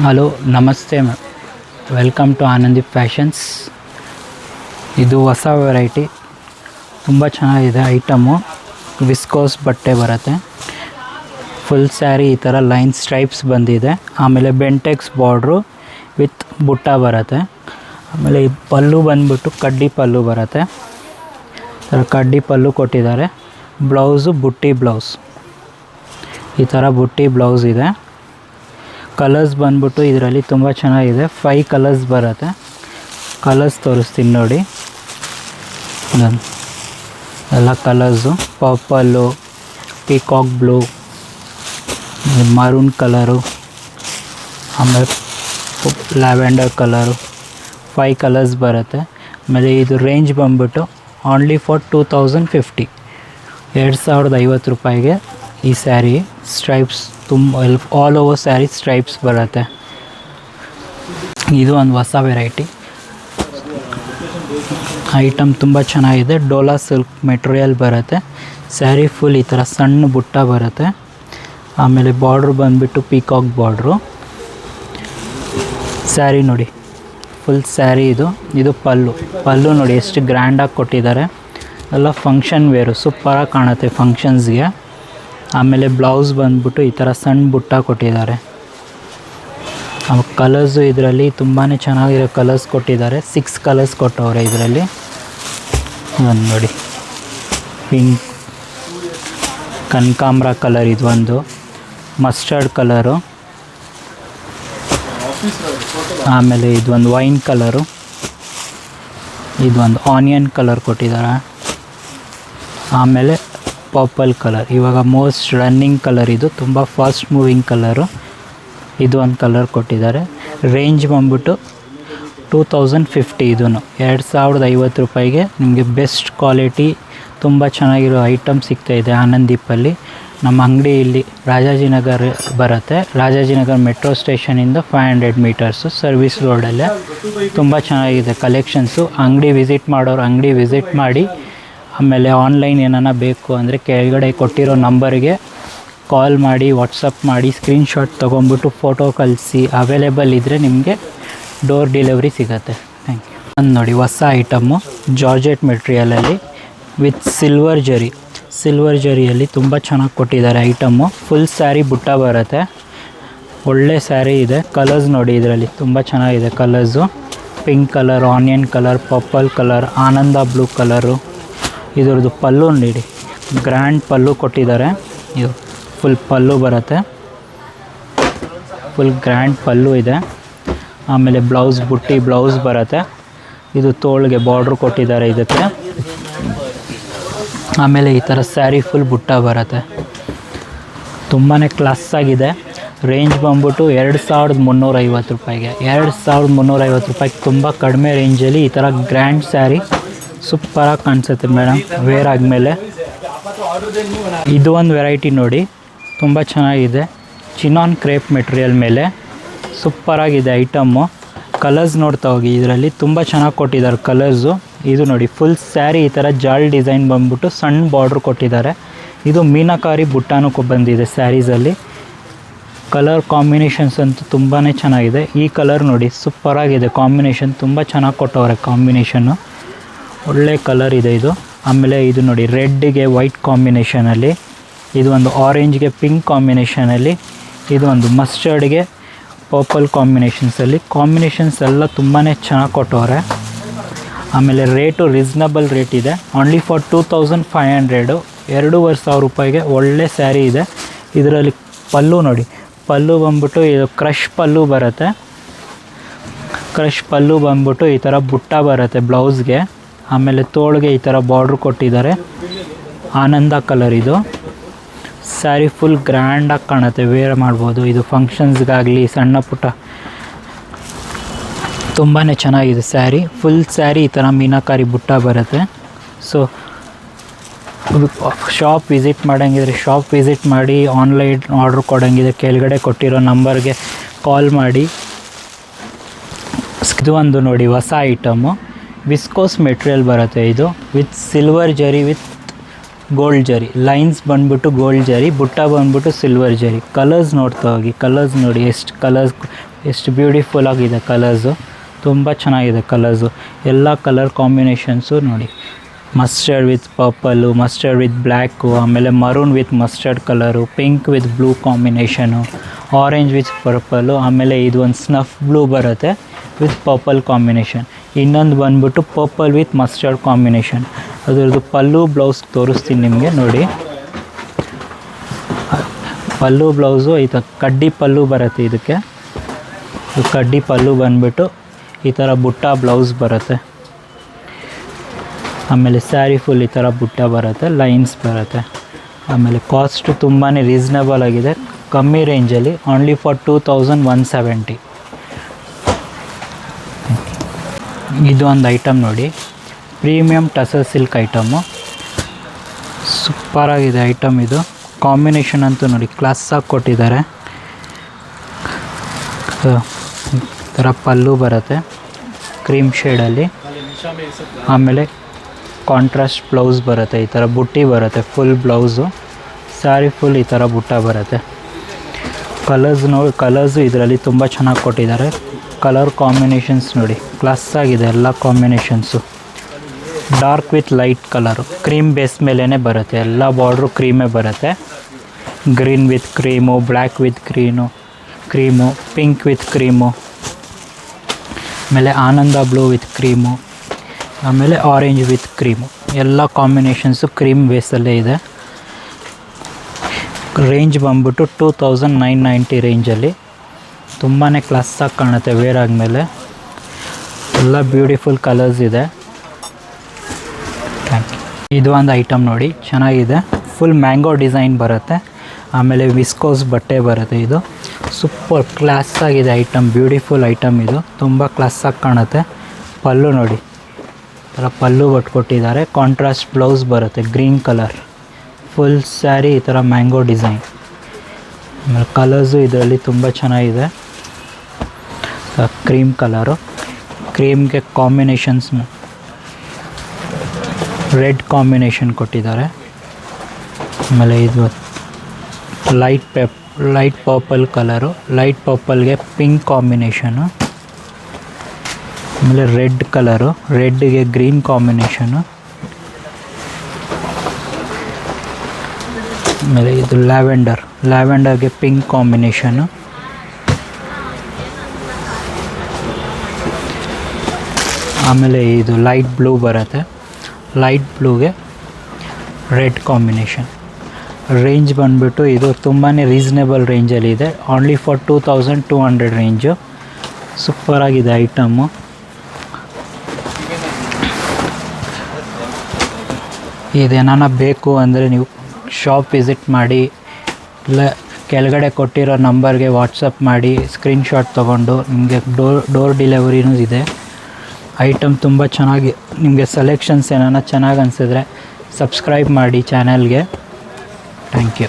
Hello ನಮಸ್ತೆ welcome to Anandi fashions. ಇದು ಹೊಸ ವೆರೈಟಿ, ತುಂಬ ಚೆನ್ನಾಗಿದೆ ಐಟಮು. ವಿಸ್ಕೋಸ್ ಬಟ್ಟೆ ಬರುತ್ತೆ, ಫುಲ್ ಸ್ಯಾರಿ ಈ ಥರ ಲೈನ್ ಸ್ಟ್ರೈಪ್ಸ್ ಬಂದಿದೆ. ಆಮೇಲೆ ಬೆಂಟೆಕ್ಸ್ ಬಾರ್ಡ್ರು ವಿತ್ ಬುಟ್ಟ ಬರುತ್ತೆ. ಆಮೇಲೆ ಈ ಪಲ್ಲು ಬಂದ್ಬಿಟ್ಟು ಕಡ್ಡಿ ಪಲ್ಲು ಬರುತ್ತೆ, ಕಡ್ಡಿ ಪಲ್ಲು ಕೊಟ್ಟಿದ್ದಾರೆ. ಬ್ಲೌಸು ಬುಟ್ಟಿ ಬ್ಲೌಸ್, ಈ ಥರ ಬುಟ್ಟಿ ಬ್ಲೌಸ್ ಇದೆ. ಕಲರ್ಸ್ ಬಂದ್ಬಿಟ್ಟು ಇದರಲ್ಲಿ ತುಂಬ ಚೆನ್ನಾಗಿದೆ. 5 ಕಲರ್ಸ್ ಬರುತ್ತೆ. ಕಲರ್ಸ್ ತೋರಿಸ್ತೀನಿ ನೋಡಿ. ಎಲ್ಲ colours purple, peacock blue, maroon colour, ಆಮೇಲೆ ಲ್ಯಾವೆಂಡರ್ ಕಲರು, 5 ಕಲರ್ಸ್ ಬರುತ್ತೆ. ಆಮೇಲೆ ಇದು ರೇಂಜ್ ಬಂದ್ಬಿಟ್ಟು ಓನ್ಲಿ ಫಾರ್ 2050, 2050 ರೂಪಾಯಿಗೆ ಈ ಸ್ಯಾರಿ. ಸ್ಟ್ರೈಪ್ಸ್ ತುಂಬ ಆಲ್ ಓವರ್ ಸ್ಯಾರಿ ಸ್ಟ್ರೈಪ್ಸ್ ಬರುತ್ತೆ. ಇದು ಒಂದು ಹೊಸ ವೆರೈಟಿ ಐಟಮ್, ತುಂಬ ಚೆನ್ನಾಗಿದೆ. ಡೋಲಾ ಸಿಲ್ಕ್ ಮೆಟೀರಿಯಲ್ ಬರುತ್ತೆ. ಸ್ಯಾರಿ ಫುಲ್ ಈ ಥರ ಸಣ್ಣ ಬುಟ್ಟ ಬರುತ್ತೆ. ಆಮೇಲೆ ಬಾರ್ಡ್ರು ಬಂದುಬಿಟ್ಟು ಪೀಕಾಕ್ ಬಾರ್ಡ್ರು. ಸ್ಯಾರಿ ನೋಡಿ, ಫುಲ್ ಸ್ಯಾರಿ ಇದು ಪಲ್ಲು ನೋಡಿ ಎಷ್ಟು ಗ್ರ್ಯಾಂಡಾಗಿ ಕೊಟ್ಟಿದ್ದಾರೆ. ಎಲ್ಲ ಫಂಕ್ಷನ್ ವೇರು, ಸೂಪರಾಗಿ ಕಾಣುತ್ತೆ ಫಂಕ್ಷನ್ಸ್ಗೆ. ಆಮೇಲೆ ಬ್ಲೌಸ್ ಬಂದ್ಬಿಟ್ಟು ಈ ಥರ ಸಣ್ಣ ಬುಟ್ಟ ಕೊಟ್ಟಿದ್ದಾರೆ. ಕಲರ್ಸು ಇದರಲ್ಲಿ ತುಂಬಾ ಚೆನ್ನಾಗಿರೋ ಕಲರ್ಸ್ ಕೊಟ್ಟಿದ್ದಾರೆ. 6 ಕಲರ್ಸ್ ಕೊಟ್ಟವ್ರೆ ಇದರಲ್ಲಿ. ಒಂದು ನೋಡಿ, ಪಿಂಕ್, ಕನಕಾಂಬ್ರ ಕಲರ್, ಇದೊಂದು ಮಸ್ಟರ್ಡ್ ಕಲರು, ಆಮೇಲೆ ಇದೊಂದು ವೈನ್ ಕಲರು, ಇದೊಂದು ಆನಿಯನ್ ಕಲರ್ ಕೊಟ್ಟಿದ್ದಾರೆ. ಆಮೇಲೆ ಪರ್ಪಲ್ ಕಲರ್, ಇವಾಗ ಮೋಸ್ಟ್ ರನ್ನಿಂಗ್ ಕಲರ್, ಇದು ತುಂಬ ಫಾಸ್ಟ್ ಮೂವಿಂಗ್ ಕಲರು. ಇದು ಒಂದು ಕಲರ್ ಕೊಟ್ಟಿದ್ದಾರೆ. ರೇಂಜ್ ಬಂದ್ಬಿಟ್ಟು 2050, ಇದೂ 2050 ರೂಪಾಯಿಗೆ ನಿಮಗೆ ಬೆಸ್ಟ್ ಕ್ವಾಲಿಟಿ ತುಂಬ ಚೆನ್ನಾಗಿರೋ ಐಟಮ್ ಸಿಗ್ತಾಯಿದೆ ಆನಂದೀಪಲ್ಲಿ. ನಮ್ಮ ಅಂಗಡಿ ಇಲ್ಲಿ ರಾಜಾಜಿನಗರ ಬರುತ್ತೆ. ರಾಜಾಜಿನಗರ ಮೆಟ್ರೋ ಸ್ಟೇಷನಿಂದ 500 ಮೀಟರ್ಸು, ಸರ್ವಿಸ್ ರೋಡಲ್ಲೇ. ತುಂಬ ಚೆನ್ನಾಗಿದೆ ಕಲೆಕ್ಷನ್ಸು. ಅಂಗಡಿ ವಿಸಿಟ್ ಮಾಡೋರು ಅಂಗಡಿ ವಿಸಿಟ್ ಮಾಡಿ. ಆಮೇಲೆ ಆನ್ಲೈನ್ ಏನಾನ ಬೇಕು ಅಂದರೆ ಕೆಳಗಡೆ ಕೊಟ್ಟಿರೋ ನಂಬರ್ಗೆ ಕಾಲ್ ಮಾಡಿ, ವಾಟ್ಸಪ್ ಮಾಡಿ, ಸ್ಕ್ರೀನ್ಶಾಟ್ ತೊಗೊಂಬಿಟ್ಟು ಫೋಟೋ ಕಳಿಸಿ. ಅವೈಲೇಬಲ್ ಇದ್ದರೆ ನಿಮಗೆ ಡೋರ್ ಡೆಲಿವರಿ ಸಿಗುತ್ತೆ. Thank you. ಒಂದು ನೋಡಿ ಹೊಸ ಐಟಮ್ಮು, ಜಾರ್ಜೆಟ್ ಮೆಟೀರಿಯಲಲ್ಲಿ ವಿತ್ ಸಿಲ್ವರ್ ಜರಿಯಲ್ಲಿ ತುಂಬ ಚೆನ್ನಾಗಿ ಕೊಟ್ಟಿದ್ದಾರೆ ಐಟಮ್ಮು. ಫುಲ್ ಸ್ಯಾರಿ ಬುಟ್ಟ ಬರುತ್ತೆ, ಒಳ್ಳೆ ಸ್ಯಾರಿ ಇದೆ. ಕಲರ್ಸ್ ನೋಡಿ ಇದರಲ್ಲಿ ತುಂಬ ಚೆನ್ನಾಗಿದೆ colours. Pink colour, onion colour, purple colour, ಆನಂದ ಬ್ಲೂ ಕಲರು. ಇದರದ್ದು ಪಲ್ಲು ನೀಡಿ, ಗ್ರ್ಯಾಂಡ್ ಪಲ್ಲು ಕೊಟ್ಟಿದ್ದಾರೆ. ಇದು ಫುಲ್ ಪಲ್ಲು ಬರುತ್ತೆ, ಫುಲ್ ಗ್ರ್ಯಾಂಡ್ ಪಲ್ಲು ಇದೆ. ಆಮೇಲೆ ಬ್ಲೌಸ್ ಬುಟ್ಟಿ ಬ್ಲೌಸ್ ಬರುತ್ತೆ. ಇದು ತೋಳಿಗೆ ಬಾರ್ಡ್ರು ಕೊಟ್ಟಿದ್ದಾರೆ ಇದಕ್ಕೆ. ಆಮೇಲೆ ಈ ಥರ ಸ್ಯಾರಿ ಫುಲ್ ಬುಟ್ಟ ಬರುತ್ತೆ, ತುಂಬಾ ಕ್ಲಾಸಾಗಿದೆ. ರೇಂಜ್ ಬಂದ್ಬಿಟ್ಟು 2350 ರೂಪಾಯಿಗೆ. 2350 ರೂಪಾಯಿಗೆ ತುಂಬ ಕಡಿಮೆ ರೇಂಜಲ್ಲಿ ಈ ಥರ ಗ್ರ್ಯಾಂಡ್ ಸ್ಯಾರಿ ಸೂಪರಾಗಿ ಕಾಣಿಸುತ್ತೆ ಮೇಡಮ್ ವೇರ್ ಆದಮೇಲೆ. ಇದು ಒಂದು ವೆರೈಟಿ ನೋಡಿ, ತುಂಬ ಚೆನ್ನಾಗಿದೆ. ಚಿನಾನ್ ಕ್ರೇಪ್ ಮೆಟೀರಿಯಲ್ ಮೇಲೆ ಸೂಪರಾಗಿದೆ ಐಟಮ್ಮು. ಕಲರ್ಸ್ ನೋಡ್ತಾ ಹೋಗಿ, ಇದರಲ್ಲಿ ತುಂಬ ಚೆನ್ನಾಗಿ ಕೊಟ್ಟಿದ್ದಾರೆ ಕಲರ್ಸು. ಇದು ನೋಡಿ ಫುಲ್ ಸ್ಯಾರಿ ಈ ಥರ ಜಾಲ್ ಡಿಸೈನ್ ಬಂದ್ಬಿಟ್ಟು ಸಣ್ಣ ಬಾರ್ಡ್ರ್ ಕೊಟ್ಟಿದ್ದಾರೆ. ಇದು ಮೀನಾಕಾರಿ ಬುಟ್ಟಾನು ಬಂದಿದೆ ಸ್ಯಾರೀಸಲ್ಲಿ. ಕಲರ್ ಕಾಂಬಿನೇಷನ್ಸ್ ಅಂತೂ ತುಂಬಾ ಚೆನ್ನಾಗಿದೆ. ಈ ಕಲರ್ ನೋಡಿ ಸೂಪರಾಗಿದೆ ಕಾಂಬಿನೇಷನ್, ತುಂಬ ಚೆನ್ನಾಗಿ ಕೊಟ್ಟವ್ರೆ ಕಾಂಬಿನೇಷನ್ನು, ಒಳ್ಳೆ ಕಲರ್ ಇದೆ ಇದು. ಆಮೇಲೆ ಇದು ನೋಡಿ ರೆಡ್ಗೆ ವೈಟ್ ಕಾಂಬಿನೇಷನಲ್ಲಿ, ಇದು ಒಂದು ಆರೆಂಜ್ಗೆ ಪಿಂಕ್ ಕಾಂಬಿನೇಷನಲ್ಲಿ, ಇದು ಒಂದು ಮಸ್ಟರ್ಡ್ಗೆ ಪರ್ಪಲ್ ಕಾಂಬಿನೇಷನ್ಸಲ್ಲಿ. ಕಾಂಬಿನೇಷನ್ಸ್ ಎಲ್ಲ ತುಂಬಾ ಚೆನ್ನಾಗಿ ಕೊಟ್ಟವ್ರೆ. ಆಮೇಲೆ ರೇಟು ರೀಸ್ನಬಲ್ ರೇಟ್ ಇದೆ, ಓನ್ಲಿ ಫಾರ್ 2500, 2500 ರೂಪಾಯಿಗೆ ಒಳ್ಳೆ ಸ್ಯಾರಿ ಇದೆ. ಇದರಲ್ಲಿ ಪಲ್ಲು ನೋಡಿ, ಪಲ್ಲು ಬಂದ್ಬಿಟ್ಟು ಇದು ಕ್ರಷ್ ಪಲ್ಲು ಬರುತ್ತೆ. ಕ್ರಷ್ ಪಲ್ಲು ಬಂದ್ಬಿಟ್ಟು ಈ ಥರ ಬುಟ್ಟ ಬರುತ್ತೆ ಬ್ಲೌಸ್ಗೆ. ಆಮೇಲೆ ತೋಳಿಗೆ ಈ ಥರ ಬಾರ್ಡ್ರ್ ಕೊಟ್ಟಿದ್ದಾರೆ. ಆನಂದ ಕಲರ್ ಇದು. ಸ್ಯಾರಿ ಫುಲ್ ಗ್ರ್ಯಾಂಡಾಗಿ ಕಾಣುತ್ತೆ, ವೇರ್ ಮಾಡ್ಬೋದು. ಇದು ಫಂಕ್ಷನ್ಸ್ಗಾಗಲಿ ಸಣ್ಣ ಪುಟ್ಟ ತುಂಬಾ ಚೆನ್ನಾಗಿದೆ ಸ್ಯಾರಿ. ಫುಲ್ ಸ್ಯಾರಿ ಈ ಥರ ಮೀನಾಕಾರಿ ಬುಟ್ಟ ಬರುತ್ತೆ. ಸೊ ಶಾಪ್ ವಿಸಿಟ್ ಮಾಡೋಂಗಿದ್ರೆ ಶಾಪ್ ವಿಸಿಟ್ ಮಾಡಿ, ಆನ್ಲೈನ್ ಆರ್ಡ್ರ್ ಕೊಡೋಂಗಿದೆ ಕೆಳಗಡೆ ಕೊಟ್ಟಿರೋ ನಂಬರ್ಗೆ ಕಾಲ್ ಮಾಡಿ. ಇದು ಒಂದು ನೋಡಿ ಹೊಸ ಐಟಮು, ವಿಸ್ಕೋಸ್ ಮೆಟೀರಿಯಲ್ ಬರುತ್ತೆ. ಇದು ವಿತ್ ಸಿಲ್ವರ್ ಜರಿ ವಿತ್ ಗೋಲ್ಡ್ ಜರಿ, ಲೈನ್ಸ್ ಬಂದ್ಬಿಟ್ಟು ಗೋಲ್ಡ್ ಜರಿ, ಬುಟ್ಟ ಬಂದ್ಬಿಟ್ಟು ಸಿಲ್ವರ್ ಜರಿ. ಕಲರ್ಸ್ ನೋಡ್ತಾ ಹೋಗಿ, ಕಲರ್ಸ್ ನೋಡಿ ಎಷ್ಟು ಕಲರ್ಸ್, ಎಷ್ಟು ಬ್ಯೂಟಿಫುಲ್ ಆಗಿದೆ ಕಲರ್ಸು, ತುಂಬ ಚೆನ್ನಾಗಿದೆ ಕಲರ್ಸು. ಎಲ್ಲ ಕಲರ್ ಕಾಂಬಿನೇಷನ್ಸು ನೋಡಿ, mustard with purple, mustard with black, ಆಮೇಲೆ maroon with mustard colour, pink with blue combination, orange with purple, ಆಮೇಲೆ ಇದು ಒಂದು ಸ್ನಫ್ ಬ್ಲೂ ಬರುತ್ತೆ ವಿತ್ ಪರ್ಪಲ್ ಕಾಂಬಿನೇಷನ್. ಇನ್ನೊಂದು ಬಂದ್ಬಿಟ್ಟು ಪರ್ಪಲ್ ವಿತ್ ಮಸ್ಟರ್ಡ್ ಕಾಂಬಿನೇಷನ್. ಅದರದ್ದು ಪಲ್ಲು ಬ್ಲೌಸ್ ತೋರಿಸ್ತೀನಿ ನಿಮಗೆ ನೋಡಿ. ಪಲ್ಲು ಬ್ಲೌಸು ಈ ಥರ ಕಡ್ಡಿ ಪಲ್ಲು ಬರುತ್ತೆ ಇದಕ್ಕೆ. ಕಡ್ಡಿ ಪಲ್ಲು ಬಂದುಬಿಟ್ಟು ಈ ಥರ ಬುಟ್ಟ ಬ್ಲೌಸ್ ಬರುತ್ತೆ. ಆಮೇಲೆ ಸ್ಯಾರಿ ಫುಲ್ ಈ ಥರ ಬುಟ್ಟ ಬರುತ್ತೆ, ಲೈನ್ಸ್ ಬರುತ್ತೆ. ಆಮೇಲೆ ಕಾಸ್ಟ್ ತುಂಬಾ ರೀಸ್ನಬಲ್ ಆಗಿದೆ, ಕಮ್ಮಿ ರೇಂಜಲ್ಲಿ, ಓನ್ಲಿ ಫಾರ್ 2170. ಇದು ಒಂದು ಐಟಮ್ ನೋಡಿ, ಪ್ರೀಮಿಯಮ್ ಟಸರ್ ಸಿಲ್ಕ್ ಐಟಮು, ಸೂಪರಾಗಿದೆ ಐಟಮ್ ಇದು. ಕಾಂಬಿನೇಷನ್ ಅಂತೂ ನೋಡಿ ಕ್ಲಾಸಾಗಿ ಕೊಟ್ಟಿದ್ದಾರೆ. ಈ ಥರ ಪಲ್ಲು ಬರುತ್ತೆ ಕ್ರೀಮ್ ಶೇಡಲ್ಲಿ, ಆಮೇಲೆ ಕಾಂಟ್ರಾಸ್ಟ್ ಬ್ಲೌಸ್ ಬರುತ್ತೆ, ಈ ಥರ ಬುಟ್ಟಿ ಬರುತ್ತೆ ಫುಲ್ ಬ್ಲೌಸು, ಸ್ಯಾರಿ ಫುಲ್ ಈ ಥರ ಬುಟ್ಟ ಬರುತ್ತೆ. ಕಲರ್ಸು ಇದರಲ್ಲಿ ತುಂಬ ಚೆನ್ನಾಗಿ ಕೊಟ್ಟಿದ್ದಾರೆ. ಕಲರ್ ಕಾಂಬಿನೇಷನ್ಸ್ ನೋಡಿ ಕ್ಲಾಸಾಗಿದೆ ಎಲ್ಲ combinations. Dark with light colour, cream base ಮೇಲೇ ಬರುತ್ತೆ, ಎಲ್ಲ ಬಾರ್ಡ್ರು ಕ್ರೀಮೇ ಬರುತ್ತೆ. Green with cream, black with cream, pink with cream, ಆಮೇಲೆ ಆನಂದ ಬ್ಲೂ ವಿತ್ ಕ್ರೀಮು, ಆಮೇಲೆ ಆರೆಂಜ್ ವಿತ್ ಕ್ರೀಮು, ಎಲ್ಲ ಕಾಂಬಿನೇಷನ್ಸು ಕ್ರೀಮ್ ಬೇಸಲ್ಲೇ ಇದೆ. ರೇಂಜ್ ಬಂದ್ಬಿಟ್ಟು 2990 ರೇಂಜಲ್ಲಿ, ತುಂಬಾ ಕ್ಲಾಸಾಗಿ ಕಾಣುತ್ತೆ ವೇರ್ ಆದಮೇಲೆ. ಎಲ್ಲ ಬ್ಯೂಟಿಫುಲ್ ಕಲರ್ಸ್ ಇದೆ. ಇದು ಒಂದು ಐಟಮ್ ನೋಡಿ ಚೆನ್ನಾಗಿದೆ, ಫುಲ್ ಮ್ಯಾಂಗೋ ಡಿಸೈನ್ ಬರುತ್ತೆ, ಆಮೇಲೆ ವಿಸ್ಕೋಸ್ ಬಟ್ಟೆ ಬರುತ್ತೆ. ಇದು ಸೂಪರ್ ಕ್ಲಾಸಾಗಿದೆ ಐಟಮ್, ಬ್ಯೂಟಿಫುಲ್ ಐಟಮ್ ಇದು, ತುಂಬ ಕ್ಲಾಸಾಗಿ ಕಾಣುತ್ತೆ. ಪಲ್ಲು ನೋಡಿ ಈ ಥರ ಪಲ್ಲು ಕೊಟ್ಟಿದ್ದಾರೆ, ಕಾಂಟ್ರಾಸ್ಟ್ ಬ್ಲೌಸ್ ಬರುತ್ತೆ ಗ್ರೀನ್ ಕಲರ್, ಫುಲ್ ಸ್ಯಾರಿ ಈ ಥರ ಮ್ಯಾಂಗೋ ಡಿಸೈನ್. ಆಮೇಲೆ ಕಲರ್ಸು ಇದರಲ್ಲಿ ತುಂಬ ಚೆನ್ನಾಗಿದೆ. ಕ್ರೀಮ್ ಕಲರು, ಕ್ರೀಮ್ಗೆ ಕಾಂಬಿನೇಷನ್ಸ್ ರೆಡ್ ಕಾಂಬಿನೇಷನ್ ಕೊಟ್ಟಿದ್ದಾರೆ. ಆಮೇಲೆ ಇದು ಲೈಟ್ ಪರ್ಪಲ್ ಕಲರು, ಲೈಟ್ ಪರ್ಪಲ್ಗೆ ಪಿಂಕ್ ಕಾಂಬಿನೇಷನು, ಆಮೇಲೆ ರೆಡ್ ಕಲರು, ರೆಡ್ಗೆ ಗ್ರೀನ್ ಕಾಂಬಿನೇಷನು, ಆಮೇಲೆ ಇದು ಲ್ಯಾವೆಂಡರ್ಗೆ ಪಿಂಕ್ ಕಾಂಬಿನೇಷನು, ಆಮೇಲೆ ಇದು ಲೈಟ್ ಬ್ಲೂ ಬರುತ್ತೆ, ಲೈಟ್ ಬ್ಲೂಗೆ ರೆಡ್ ಕಾಂಬಿನೇಷನ್. ರೇಂಜ್ ಬಂದುಬಿಟ್ಟು ಇದು ತುಂಬಾ ರೀಸನೇಬಲ್ ರೇಂಜಲ್ಲಿದೆ, ಓನ್ಲಿ ಫಾರ್ 2200 ರೇಂಜು. ಸೂಪರಾಗಿದೆ ಐಟಮ್ಮು. ಇದೇನಾನ ಬೇಕು ಅಂದರೆ ನೀವು ಶಾಪ್ ವಿಸಿಟ್ ಮಾಡಿ, ಇಲ್ಲ ಕೆಳಗಡೆ ಕೊಟ್ಟಿರೋ ನಂಬರ್ಗೆ ವಾಟ್ಸಪ್ ಮಾಡಿ ಸ್ಕ್ರೀನ್ಶಾಟ್ ತೊಗೊಂಡು ನಿಮಗೆ ಡೋರ್ ಡೆಲಿವರಿನೂ ಇದೆ. ಐಟಮ್ ತುಂಬ ಚೆನ್ನಾಗಿ, ನಿಮಗೆ ಸೆಲೆಕ್ಷನ್ಸ್ ಏನಾನ ಚೆನ್ನಾಗಿ ಅನಿಸಿದ್ರೆ ಸಬ್ಸ್ಕ್ರೈಬ್ ಮಾಡಿ ಚಾನಲ್ಗೆ. Thank you.